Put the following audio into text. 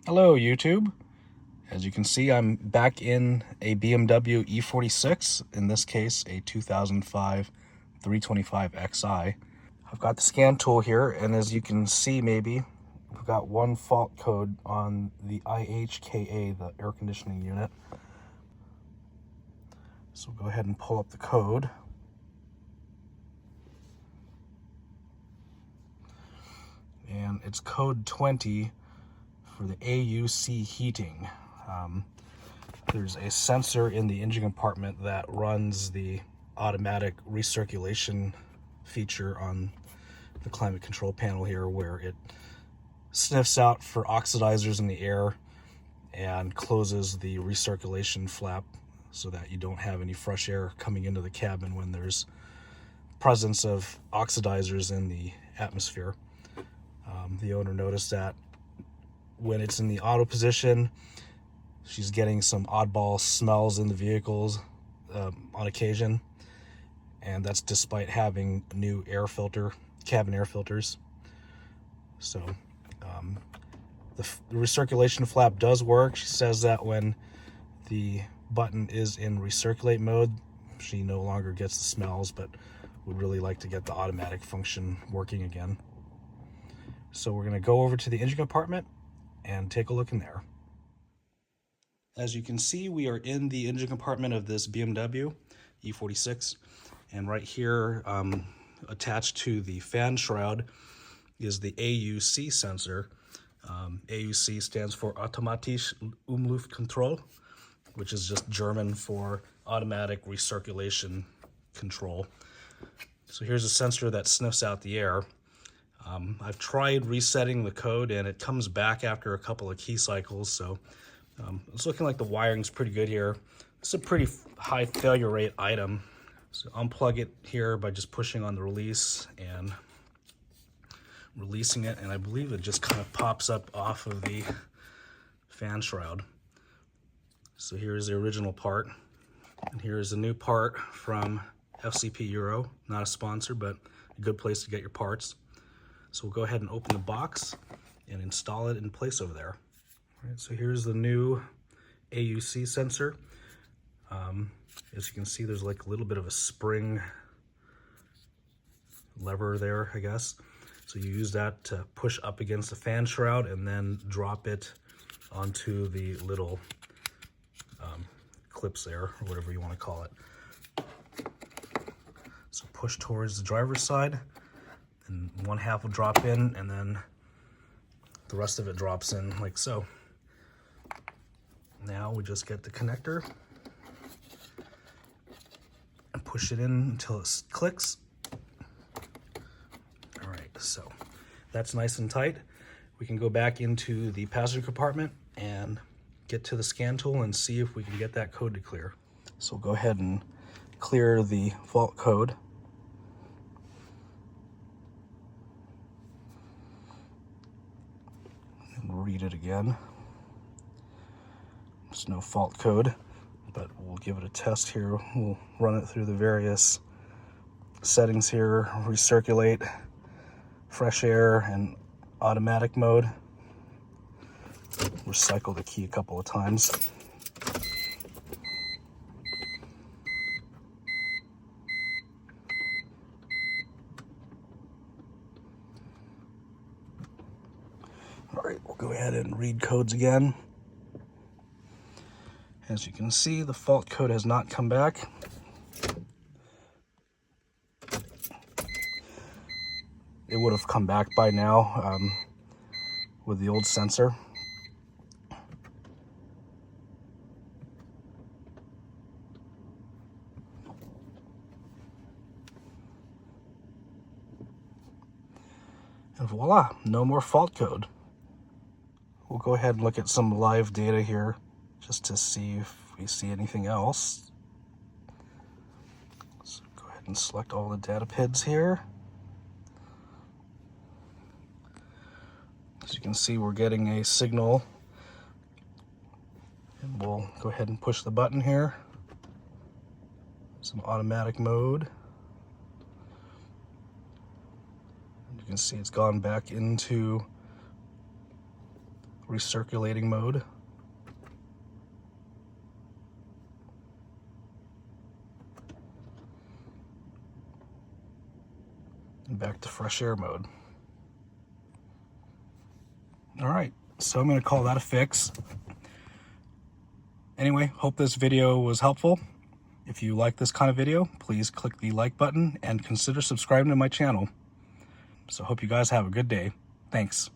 Hello YouTube. As you can see, I'm back in a BMW E46, in this case a 2005 325xi. I've got the scan tool here, and as you can see, maybe we've got one fault code on the IHKA, the air conditioning unit. So go ahead and pull up the code. And it's code 20 for the AUC heating. There's a sensor in the engine compartment that runs the automatic recirculation feature on the climate control panel here, where it sniffs out for oxidizers in the air and closes the recirculation flap so that you don't have any fresh air coming into the cabin when there's presence of oxidizers in the atmosphere. The owner noticed that when it's in the auto position, she's getting some oddball smells in the vehicles on occasion, and that's despite having new cabin air filters. So the recirculation flap does work. She says that when the button is in recirculate mode, she no longer gets the smells, but would really like to get the automatic function working again. So we're going to go over to the engine compartment and take a look in there. As you can see, we are in the engine compartment of this BMW E46, and right here attached to the fan shroud is the AUC sensor. AUC stands for Automatische Umluft Kontrolle, which is just German for automatic recirculation control. So here's a sensor that sniffs out the air. I've tried resetting the code and it comes back after a couple of key cycles, so it's looking like the wiring's pretty good here. It's a pretty high failure rate item. So unplug it here by just pushing on the release and releasing it, and I believe it just kind of pops up off of the fan shroud. So here's the original part, and here's the new part from FCP Euro. Not a sponsor, but a good place to get your parts. So we'll go ahead and open the box and install it in place over there. All right, so here's the new AUC sensor. As you can see, there's like a little bit of a spring lever there, I guess. So you use that to push up against the fan shroud and then drop it onto the little clips there, or whatever you want to call it. So push towards the driver's side, and one half will drop in, and then the rest of it drops in like so. Now we just get the connector and push it in until it clicks. All right, so that's nice and tight. We can go back into the passenger compartment and get to the scan tool and see if we can get that code to clear. So we'll go ahead and clear the fault code. Read it again. There's no fault code, but we'll give it a test here. We'll run it through the various settings here: recirculate, fresh air, and automatic mode. Recycle the key a couple of times. All right, we'll go ahead and read codes again. As you can see, the fault code has not come back. It would have come back by now with the old sensor. And voila, no more fault code. We'll go ahead and look at some live data here just to see if we see anything else. So go ahead and select all the data PIDs here. As you can see, we're getting a signal, and we'll go ahead and push the button here. Some automatic mode. You can see it's gone back into recirculating mode. And back to fresh air mode. All right, so I'm going to call that a fix. Anyway, hope this video was helpful. If you like this kind of video, please click the like button and consider subscribing to my channel. So hope you guys have a good day. Thanks.